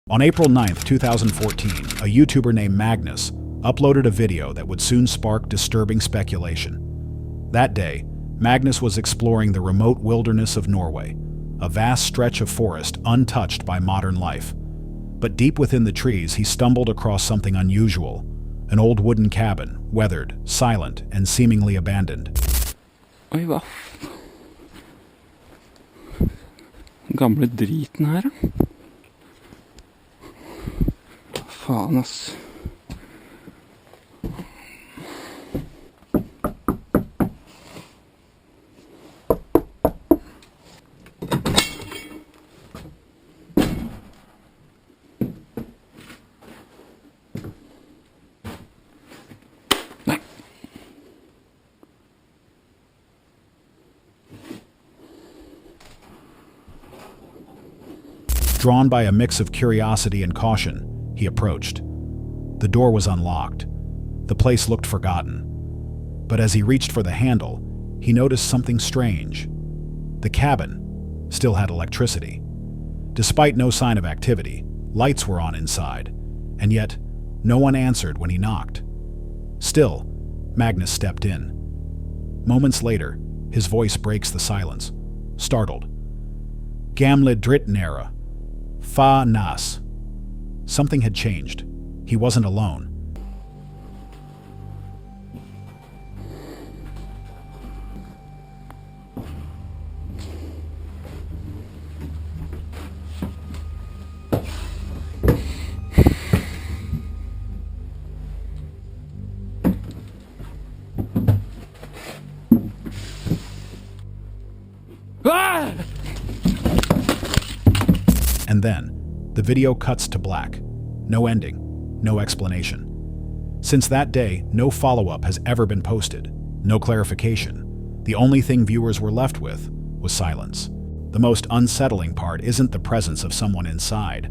On April 9th, 2014, a YouTuber named Magnus uploaded a video that would soon spark disturbing speculation. That day, Magnus was exploring the remote wilderness of Norway, a vast stretch of forest untouched by modern life. But deep within the trees, he stumbled across something unusual, an old wooden cabin, weathered, silent, and seemingly abandoned. Oi, hva? Gamle driten her, da. Faen, ass. Nei. Drawn by a mix of curiosity and caution, he approached. The door was unlocked. The place looked forgotten. But as he reached for the handle, he noticed something strange. The cabin still had electricity. Despite no sign of activity, lights were on inside, and yet no one answered when he knocked. Still, Magnus stepped in. Moments later, his voice breaks the silence, startled. Gamle drittnera. Fa nas. Something had changed. He wasn't alone. Ah! And then, the video cuts to black. No ending, no explanation. Since that day, no follow-up has ever been posted, no clarification. The only thing viewers were left with was silence. The most unsettling part isn't the presence of someone inside.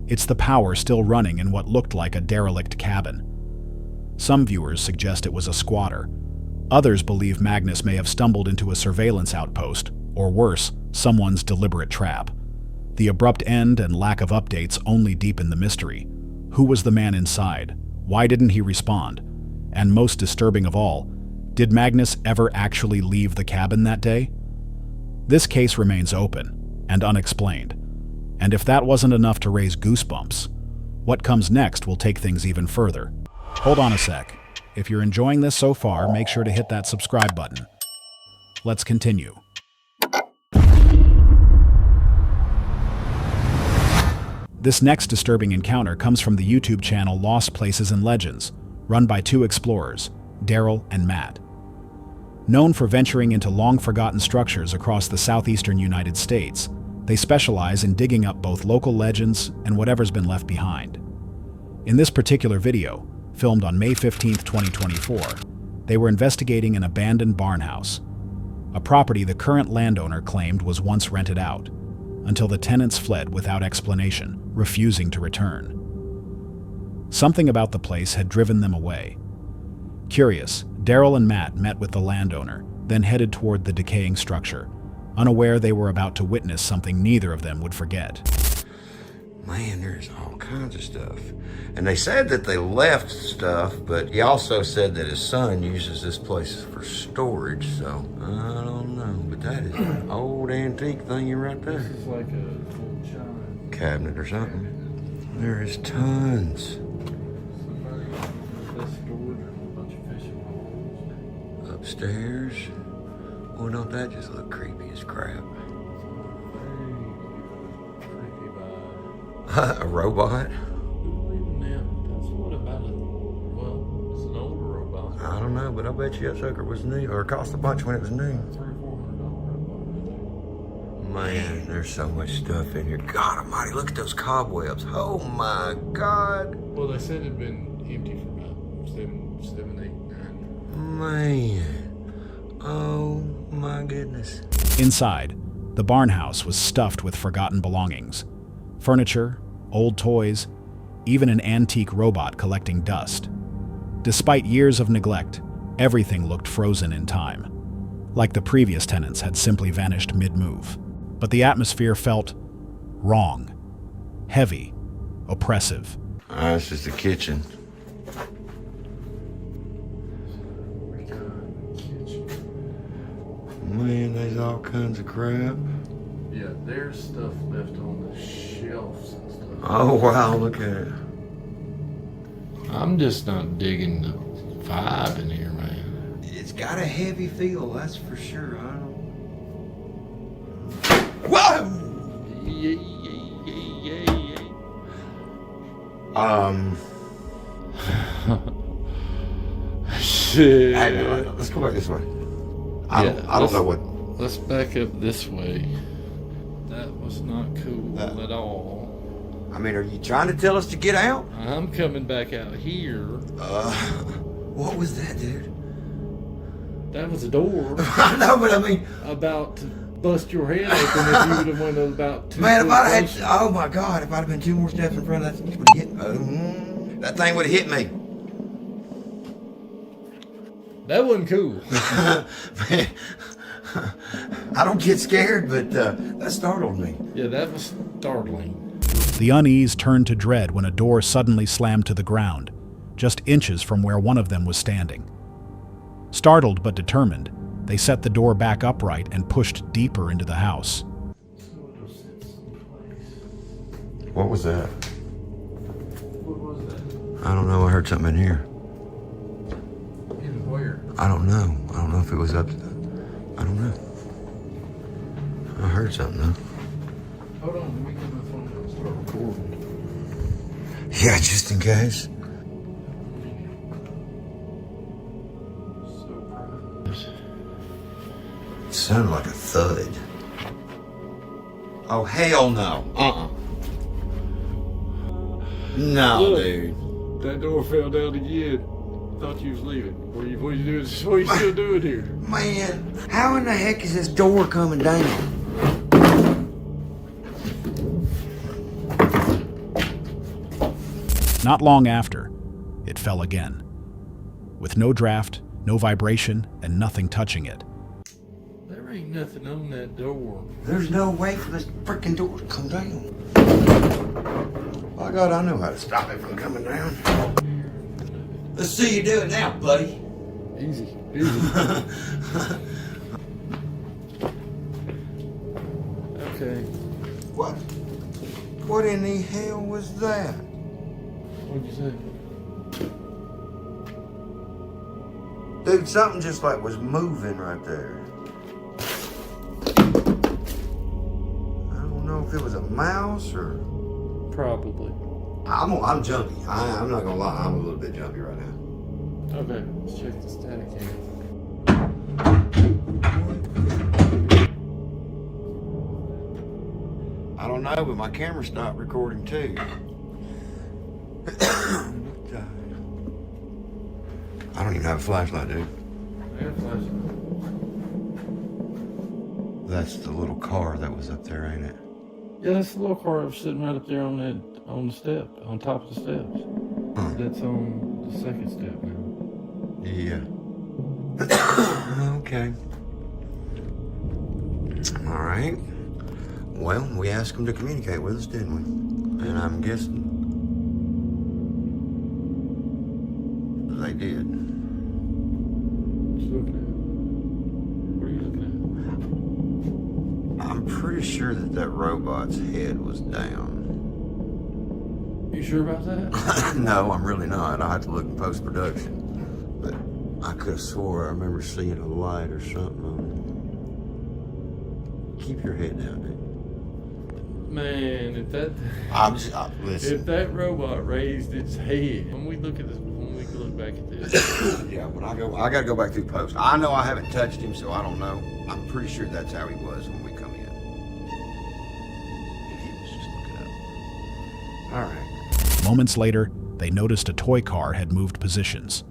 It's the power still running in what looked like a derelict cabin. Some viewers suggest it was a squatter. Others believe Magnus may have stumbled into a surveillance outpost, or worse, someone's deliberate trap. The abrupt end and lack of updates only deepen the mystery. Who was the man inside? Why didn't he respond? And most disturbing of all, did Magnus ever actually leave the cabin that day? This case remains open and unexplained. And if that wasn't enough to raise goosebumps, what comes next will take things even further. Hold on a sec. If you're enjoying this so far, make sure to hit that subscribe button. Let's continue. This next disturbing encounter comes from the YouTube channel Lost Places and Legends, run by two explorers, Daryl and Matt. Known for venturing into long-forgotten structures across the southeastern United States, they specialize in digging up both local legends and whatever's been left behind. In this particular video, filmed on May 15, 2024, they were investigating an abandoned barnhouse, a property the current landowner claimed was once rented out, until the tenants fled without explanation, refusing to return. Something about the place had driven them away. Curious, Daryl and Matt met with the landowner, then headed toward the decaying structure, unaware they were about to witness something neither of them would forget. Man, there's all kinds of stuff. And they said that they left stuff, but he also said that his son uses this place for storage, so I don't know. But that is an old antique thingy right there. This is like a old chime. Cabinet or something. There is tons. This storage and a bunch of fishing holes. Upstairs. Well, don't that just look creepy as crap? Creepy vibe. A robot? That's what about it. Well, it's an older robot. I don't know, but I bet you that sucker was new, or cost a bunch when it was new. $300 or $400 robot. Man, there's so much stuff in here. God almighty, look at those cobwebs. Oh my God. Well, they said it had been empty for about 7, 8, 9. Man. Oh my goodness. Inside, the barnhouse was stuffed with forgotten belongings. Furniture, old toys, even an antique robot collecting dust. Despite years of neglect, everything looked frozen in time, like the previous tenants had simply vanished mid-move. But the atmosphere felt wrong. heavy, oppressive. This is the kitchen. Man, there's all kinds of crap. Yeah, there's stuff left on the shelves and stuff. Oh, wow, look at it. I'm just not digging the vibe in here, man. It's got a heavy feel, that's for sure. I don't... Whoa! Shit. Hey, let's go back this way. I don't know what... Let's back up this way. That was not cool at all. I mean, are you trying to tell us to get out? I'm coming back out here. What was that, dude? That was a door. I know, but I mean... About to bust your head open if you would have went about 2 Man, if I'd had... closer. Oh, my God, if I'd have been 2 more steps in front of that, it would have hit... that thing would have hit me. That wasn't cool. Man, I don't get scared, but that startled me. Yeah, that was startling. The unease turned to dread when a door suddenly slammed to the ground, just inches from where one of them was standing. Startled but determined, they set the door back upright and pushed deeper into the house. What was that? What was that? I don't know. I heard something in here. In where? I don't know. I don't know if it was up. I don't know. I heard something though. Hold on, let me get my phone and start recording. Yeah, just in case. So proud. It sounded like a thud. Oh, hell no. No, Look. dude. That door fell down again. Thought you was leaving. What are you doing? What are you still doing here? Man, how in the heck is this door coming down? Not long after, it fell again. With no draft, no vibration, and nothing touching it. There ain't nothing on that door. There's no way for this freaking door to come down. By God, I know how to stop it from coming down. Let's see you do it now, buddy. Easy, easy. Okay. What in the hell was that? What'd you say? Dude, something just like was moving right there. I don't know if it was a mouse or... Probably. I'm jumpy. I'm not gonna lie, I'm a little bit jumpy right now. Okay, let's check the static here. I don't know, but my camera stopped recording too. I don't even have a flashlight, dude. I got a flashlight. That's the little car that was up there, ain't it? Yeah, that's the little car that was sitting right up there on the step, on top of the steps. Huh. That's on the second step now. Yeah. Okay. All right. Well, we asked them to communicate with us, didn't we? And I'm guessing they did. What you looking at? What are you looking I'm pretty sure that robot's head was down. at? You sure about that? No, I'm really not. I'll have to look in post-production. But I could have swore I remember seeing a light or something on it. Keep your head down, dude. Man, if that Listen. if that robot raised its head, when we look back at this, Yeah, when I gotta go back through post. I know I haven't touched him, so I don't know. I'm pretty sure that's how he was when we come in. He was just looking up. All right. Moments later, they noticed a toy car had moved positions.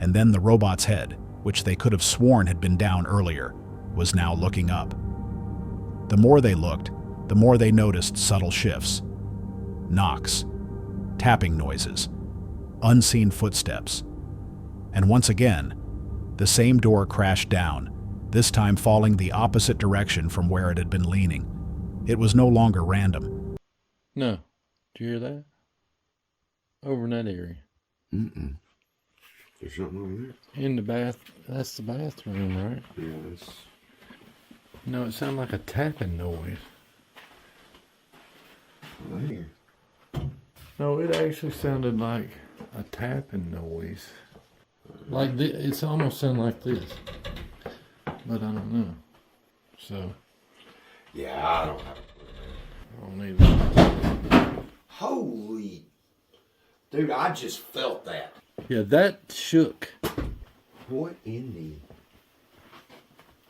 And then the robot's head, which they could have sworn had been down earlier, was now looking up. The more they looked, the more they noticed subtle shifts. Knocks, tapping noises, unseen footsteps. And once again, the same door crashed down, this time falling the opposite direction from where it had been leaning. It was no longer random. no, Did you hear that? Over in that area. Mm-mm. There's something over there. In the bath. That's the bathroom, right? Yeah, that's... No, it sounded like a tapping noise. Right here. No, it actually sounded like a tapping noise. Like this, it's almost sounded like this. But I don't know. So. Yeah, I don't have a clue. I don't either. Holy... Dude, I just felt that. Yeah, that shook. What in the...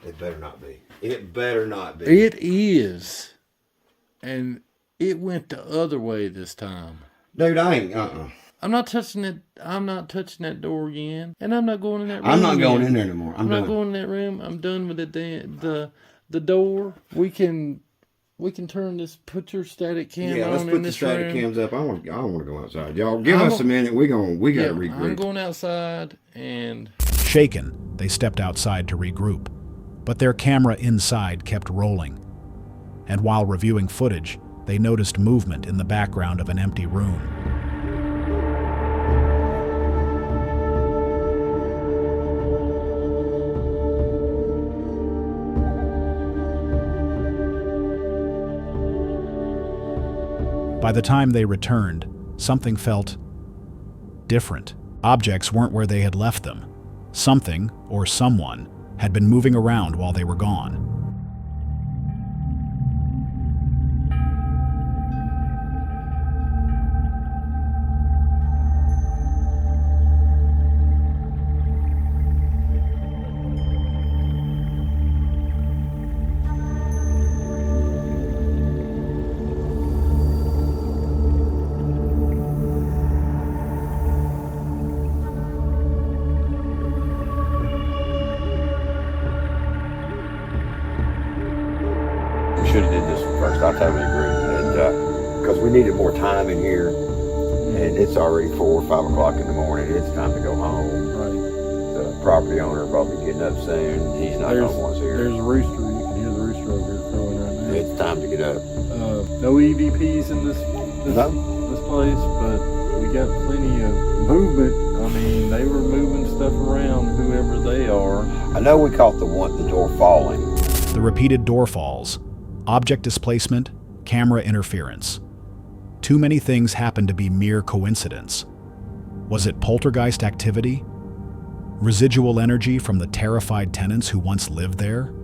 It better not be. It better not be. It is. And it went the other way this time. Dude, I ain't, I'm not touching it. I'm not touching that door again. And I'm not going in that room. I'm not going again. in there anymore. I'm not done. going in that room. I'm done with the door. We can turn this, put your static cam Yeah, on let's in put the this static room. cams up. I want to go outside. Y'all, give us a minute. We gotta regroup. I'm going outside and... Shaken, they stepped outside to regroup, but their camera inside kept rolling. And while reviewing footage, they noticed movement in the background of an empty room. By the time they returned, something felt different. Objects weren't where they had left them. Something, or someone, had been moving around while they were gone. Should have did this first. I totally agree. And because we needed more time in here, and it's already 4 or 5 o'clock in the morning. It's time to go home. Right. The property owner will probably getting up soon. He's not going to want us here. There's a rooster. You can hear the rooster over here crowing right now. It's time to get up. No EVPs in this place, but we got plenty of movement. I mean, they were moving stuff around, whoever they are. I know we caught the door falling. The repeated door falls, object displacement, camera interference. Too many things happened to be mere coincidence. Was it poltergeist activity? Residual energy from the terrified tenants who once lived there?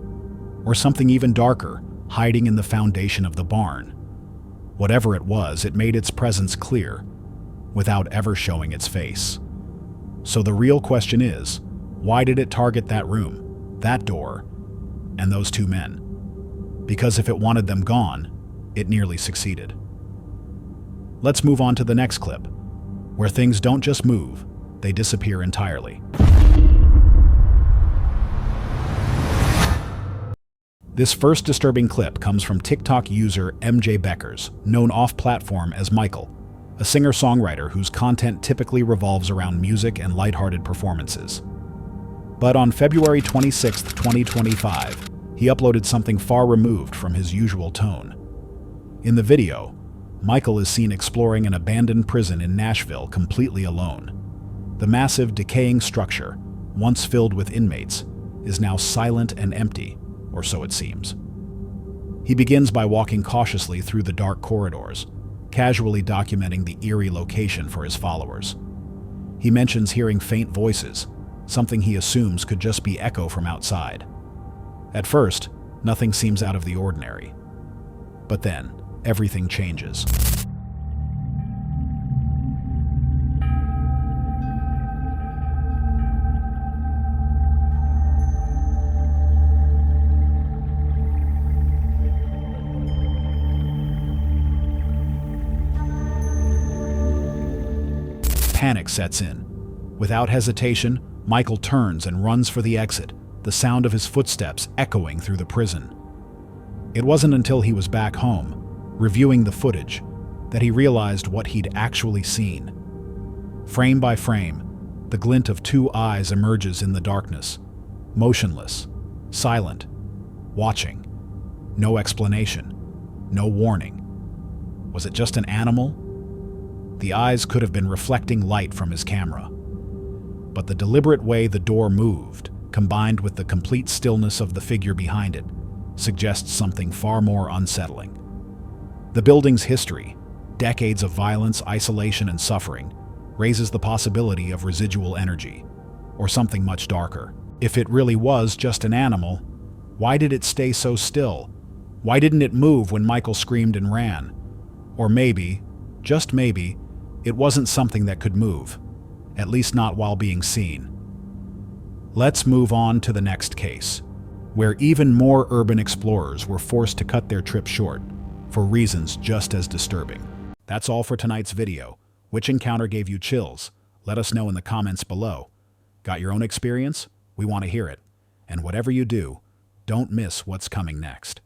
Or something even darker, hiding in the foundation of the barn? Whatever it was, it made its presence clear, without ever showing its face. So the real question is, why did it target that room, that door, and those 2 men? Because if it wanted them gone, it nearly succeeded. Let's move on to the next clip, where things don't just move, they disappear entirely. This first disturbing clip comes from TikTok user MJ Beckers, known off-platform as Michael, a singer-songwriter whose content typically revolves around music and lighthearted performances. But on February 26, 2025, he uploaded something far removed from his usual tone. In the video, Michael is seen exploring an abandoned prison in Nashville completely alone. The massive, decaying structure, once filled with inmates, is now silent and empty, or so it seems. He begins by walking cautiously through the dark corridors, casually documenting the eerie location for his followers. He mentions hearing faint voices, something he assumes could just be echo from outside. At first, nothing seems out of the ordinary. But then, everything changes. Panic sets in. Without hesitation, Michael turns and runs for the exit, the sound of his footsteps echoing through the prison. It wasn't until he was back home, reviewing the footage, that he realized what he'd actually seen. Frame by frame, the glint of 2 eyes emerges in the darkness, motionless, silent, watching. No explanation, no warning. Was it just an animal, The eyes could have been reflecting light from his camera. But the deliberate way the door moved, combined with the complete stillness of the figure behind it, suggests something far more unsettling. The building's history, decades of violence, isolation, and suffering, raises the possibility of residual energy, or something much darker. If it really was just an animal, why did it stay so still? Why didn't it move when Michael screamed and ran? Or maybe, just maybe, it wasn't something that could move, at least not while being seen. Let's move on to the next case, where even more urban explorers were forced to cut their trip short, for reasons just as disturbing. That's all for tonight's video. Which encounter gave you chills? Let us know in the comments below. Got your own experience? We want to hear it. And whatever you do, don't miss what's coming next.